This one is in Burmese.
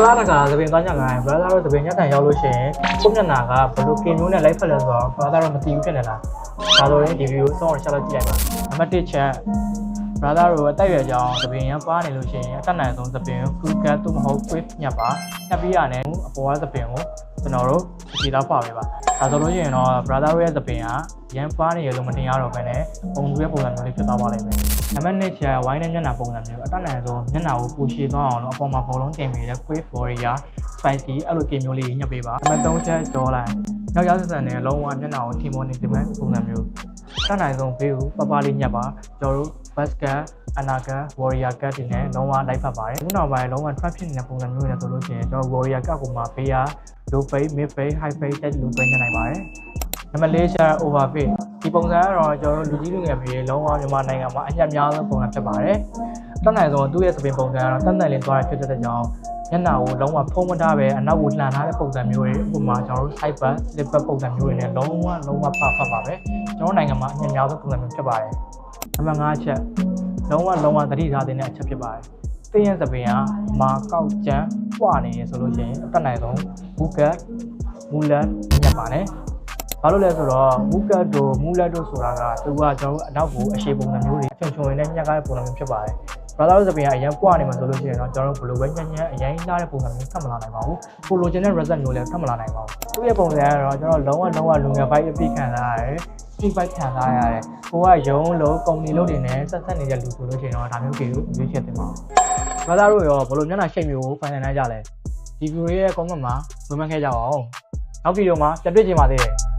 လားတကာသပင်သွားညငါ brother တို့သပင်ညက်တန်ရောက်လို့ရှိရင်ကိုမျက်နှာကဘလို့ကင်မျိုးနဲ့ live ဖက်လဲဆိုတော့ brother တို့မသိဘူးဖြစ်နေတာဒါဆိုရင်ဒီ video စောင့်အောင်ရှာလို့ကြည့်လိုက်ပါနံပါတ်1ချက် brother တို့အသက်အရွယ်ကြောင့်သပင်ရမ်းပါနေလို့ရှိရင်အသက်နိုင်ဆုံးသပင်ကို full cut သို့မဟုတ် quick ညက်ပါညက်ပြီးရတယ်အပေါ်ကသပင်ကိုကျွန်တော်တို့ခြေသားဖွာပေးပါဒါဆိုလို့ရှိရင်တော့ brother တို့ရဲ့သပင်ကရမ်းပါနေရလို့မတင်ရတော့ဘဲနဲ့ပုံစံပုံစံမျိုးလေးဖြစ်သွားပါလိမ့်မယ်နံပါတ်2ချက်ဝိုင်းနဲ့မျက်နှာပုံစံမျိုးအတက်နိုင်ဆုံးမျက်နှာကိုပူရှည်သွားအောင်လို့အပေါ်မှာဘောလုံးတင်ပြီးတဲ့ quick warrior spicy အဲ့လိုကင်မျိုးလေးညှပ်ပေးပါနံပါတ်3ချက်ကြောလိုက်ယောက်ျားဆက်နဲ့လုံးဝမျက်နှာကိုထီမောနေဒီမဲ့ပုံစံမျိုးတက်နိုင်ဆုံးဘေးကိုပပလေးညှပ်ပါကျွန်တော်တို့ basket အနာက warrior cut တွေနဲ့လုံးဝလိုက်ဖက်ပါတယ်ခုနောက်ပိုင်းလုံးဝ trap ဖြစ်နေတဲ့ပုံစံမျိုးတွေဆိုလို့ရှိရင်ကျွန်တော် warrior cut ကိုမှဘေးက low fade mid fade high fade တက်လို့ပြင်နိုင်ပါတယ်နံပါတ်4ချက် over fade ဒီပုံစံကတော့ကျွန်တော်တို့လူကြီးလူငယ်တွေလုံးဝမြန်မာနိုင်ငံမှာအညံ့များသောပုံစံဖြစ်ပါတယ်တက်နိုင်ဆုံးသူ့ရဲ့သပင်ပုံစံကတော့တန်တန်လေးသွားရဖြစ်တဲ့ကြောင့်ညနာကိုလုံးဝဖုံးမထားပဲအနောက်ကိုလှန်ထားတဲ့ပုံစံမျိုးတွေဥပမာကျွန်တော်တို့ side back slip back ပုံစံမျိုးတွေနဲ့လုံးဝဖတ်ပါပဲကျွန်တော်နိုင်ငံမှာအညံ့များသောပုံစံမျိုးဖြစ်ပါတယ်နံပါတ်5ချက်လုံးဝသတိထားတဲ့အချက်ဖြစ်ပါတယ်သိရင်သပင်ကမာကောက်ကျန်းပွားနေရဆိုလို့ရှိရင်တက်နိုင်ဆုံးဘူကတ်မူလန်ညက်ပါတယ်ဘာလို့လဲဆိုတော့မူကတ်တို့မူလက်တို့ဆိုတာကသူကကျွန်တော်တို့အနောက်ကိုအရှိပုံစံမျိုးတွေချုံနဲ့ညက်ကားတဲ့ပုံစံမျိုးဖြစ်ပါတယ်။ brother တို့သပင်ကအရင်ပွားနေမှာဆိုလို့ရှိရင်တော့ကျွန်တော်တို့ဘလိုပဲညံ့အရင်လာတဲ့ပုံစံမျိုးထပ်မလာနိုင်ပါဘူး။ကိုလိုချင်တဲ့ result မျိုးလည်းထပ်မလာနိုင်ပါဘူး။သူ့ရဲ့ပုံစံကတော့ကျွန်တော်လုံးဝလူငယ်ဘိုက်အပိခံစားရတယ်။ speed bike ခံစားရတယ်။ကိုကရုံးလို့ကုမ္ပဏီလို့တွေနဲ့ဆက်နေတဲ့လူဆိုလို့ရှိရင်တော့ဒါမျိုးကြီးကိုရွေးချယ်တင်ပါဘူး။ brother တို့ရောဘလိုမျက်နှာရှိတ်မျိုးကိုဖိုင်နိုင်ကြလဲ။ဒီ video ရဲ့ comment မှာဝင်မှတ်ခဲ့ကြပါဦး။နောက်ဗီဒီယိုမှာပြန်တွေ့ကြပါသေးတယ်။